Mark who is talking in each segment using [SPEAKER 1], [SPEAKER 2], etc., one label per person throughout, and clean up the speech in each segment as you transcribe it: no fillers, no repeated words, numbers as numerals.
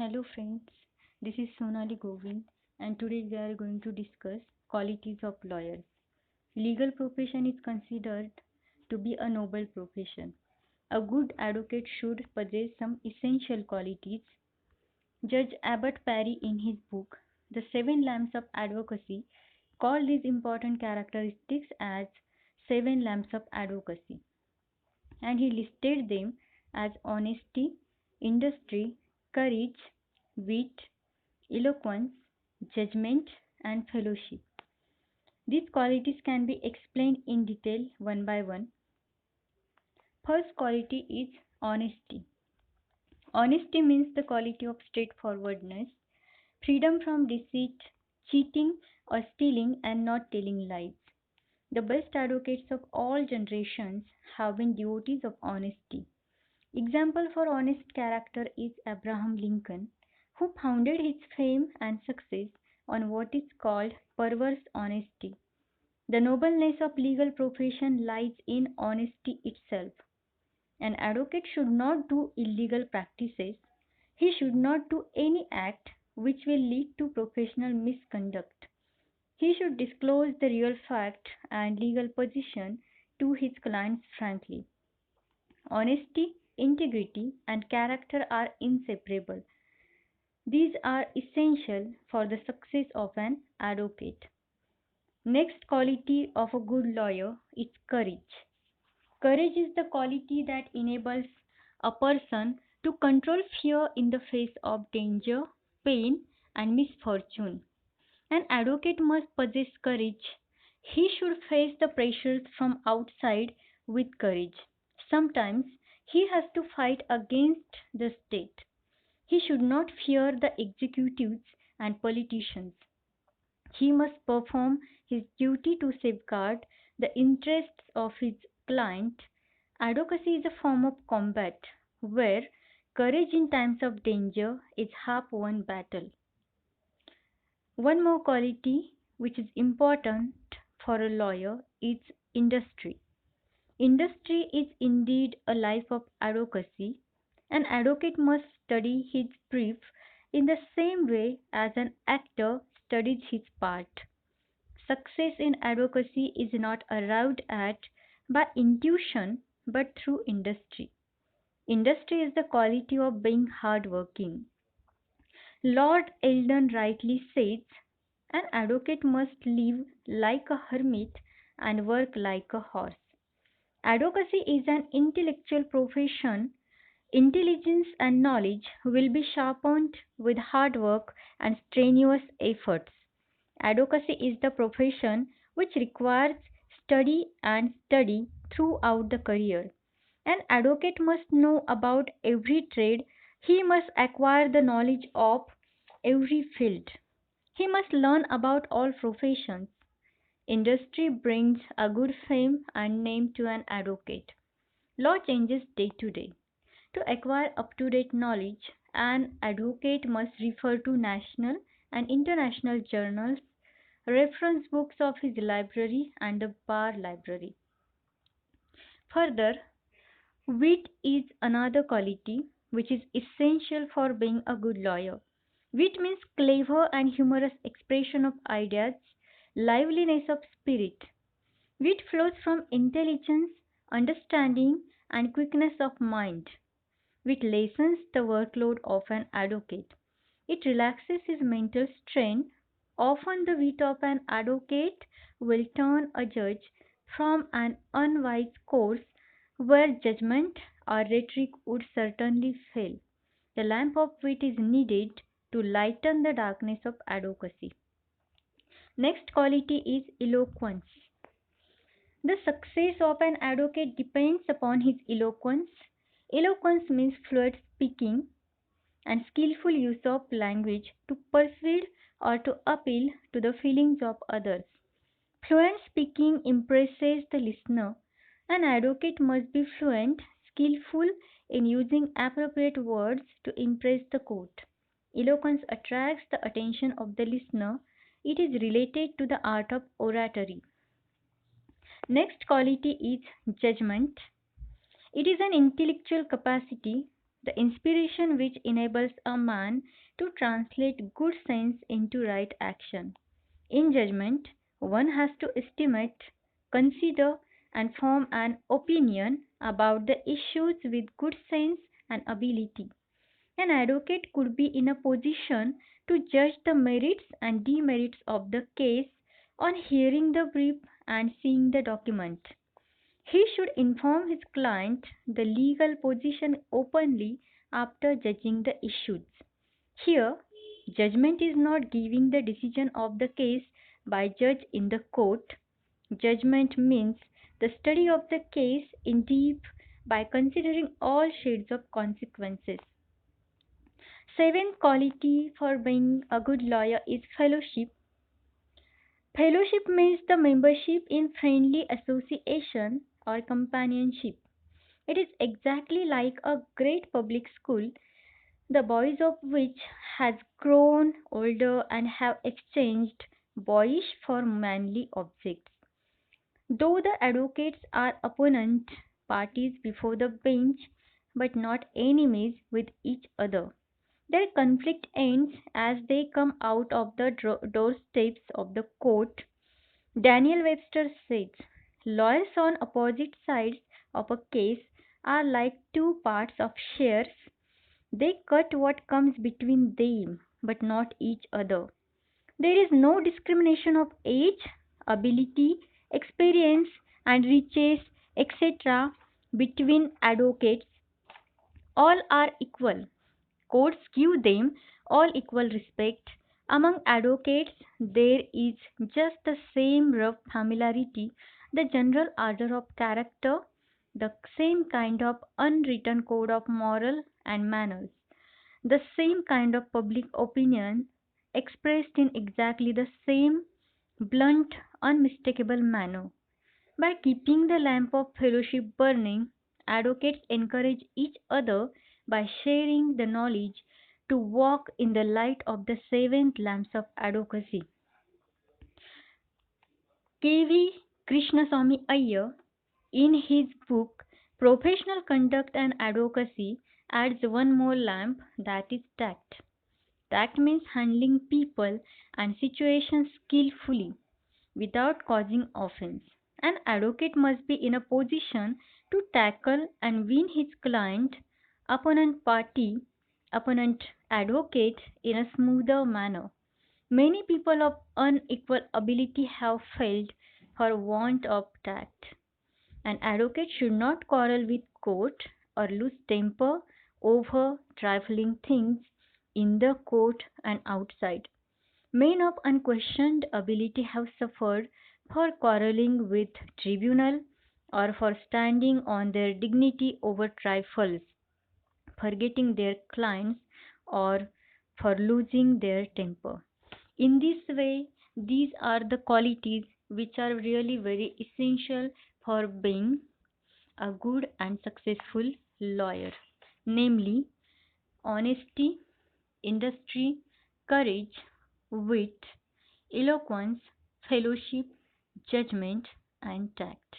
[SPEAKER 1] Hello friends, this is Sonali Govind and today we are going to discuss qualities of lawyers. Legal profession is considered to be a noble profession. A good advocate should possess some essential qualities. Judge Abbott Perry in his book The Seven Lamps of Advocacy called these important characteristics as seven lamps of advocacy and he listed them as honesty, industry, courage, wit, eloquence, judgment, and fellowship. These qualities can be explained in detail one by one. First quality is honesty. Honesty means the quality of straightforwardness, freedom from deceit, cheating, or stealing, and not telling lies. The best advocates of all generations have been devotees of honesty. Example for honest character is Abraham Lincoln, who founded his fame and success on what is called perverse honesty. The nobleness of legal profession lies in honesty itself. An advocate should not do illegal practices. He should not do any act which will lead to professional misconduct. He should disclose the real fact and legal position to his clients frankly. Honesty, integrity, and character are inseparable. These are essential for the success of an advocate. Next quality of a good lawyer is courage. Courage is the quality that enables a person to control fear in the face of danger, pain, and misfortune. An advocate must possess courage. He should face the pressures from outside with courage. Sometimes he has to fight against the state. He should not fear the executives and politicians. He must perform his duty to safeguard the interests of his client. Advocacy is a form of combat where courage in times of danger is half won battle. One more quality which is important for a lawyer is industry. Industry is indeed a life of advocacy. An advocate must study his brief in the same way as an actor studies his part. Success in advocacy is not arrived at by intuition but through industry. Industry is the quality of being hardworking. Lord Eldon rightly says, an advocate must live like a hermit and work like a horse. Advocacy is an intellectual profession. Intelligence and knowledge will be sharpened with hard work and strenuous efforts. Advocacy is the profession which requires study throughout the career. An advocate must know about every trade, he must acquire the knowledge of every field. He must learn about all professions. Industry brings a good fame and name to an advocate. Law changes day to day. To acquire up to date knowledge, an advocate must refer to national and international journals, reference books of his library, and the bar library. Further, wit is another quality which is essential for being a good lawyer. Wit means clever and humorous expression of ideas, liveliness of spirit. Wit flows from intelligence, understanding, and quickness of mind. Wit lessens the workload of an advocate. It relaxes his mental strain. Often, the wit of an advocate will turn a judge from an unwise course where judgment or rhetoric would certainly fail. The lamp of wit is needed to lighten the darkness of advocacy. Next quality is eloquence. The success of an advocate depends upon his eloquence. Eloquence means fluent speaking and skillful use of language to persuade or to appeal to the feelings of others. Fluent speaking impresses the listener. An advocate must be fluent, skillful in using appropriate words to impress the court. Eloquence attracts the attention of the listener. It is related to the art of oratory. Next quality is judgment. It is an intellectual capacity. the inspiration which enables a man to translate good sense into right action. In judgment, one has to estimate, consider, and form an opinion about the issues with good sense and ability. An advocate could be in a position to judge the merits and demerits of the case on hearing the brief and seeing the document. He should inform his client the legal position openly after judging the issues. Here, judgment is not giving the decision of the case by judge in the court. Judgment means the study of the case in deep by considering all shades of consequences. Seventh quality for being a good lawyer is fellowship. Fellowship means the membership in friendly association or companionship. It is exactly like a great public school, the boys of which has grown older and have exchanged boyish for manly objects. Though the advocates are opponent parties before the bench, but not enemies with each other. Their conflict ends as they come out of the doorsteps of the court. Daniel Webster says, lawyers on opposite sides of a case are like two parts of shears. They cut what comes between them, but not each other. There is no discrimination of age, ability, experience, and riches, etc., between advocates. All are equal. Courts give them all equal respect. Among advocates, there is just the same rough familiarity, the general order of character, the same kind of unwritten code of moral and manners, the same kind of public opinion expressed in exactly the same blunt, unmistakable manner. By keeping the lamp of fellowship burning, advocates encourage each other by sharing the knowledge to walk in the light of the seven lamps of advocacy. K.V. Krishnaswamy Iyer, in his book Professional Conduct and Advocacy, adds one more lamp, that is tact. Tact means handling people and situations skillfully without causing offense. An advocate must be in a position to tackle and win his client, opponent party, opponent advocate in a smoother manner. Many people of unequal ability have failed for want of tact. An advocate should not quarrel with court or lose temper over trifling things in the court and outside. Men of unquestioned ability have suffered for quarreling with tribunal or for standing on their dignity over trifles, forgetting their clients or for losing their temper. In this way, these are the qualities which are really very essential for being a good and successful lawyer, namely honesty, industry, courage, wit, eloquence, fellowship, judgment, and tact.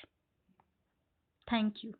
[SPEAKER 1] Thank you.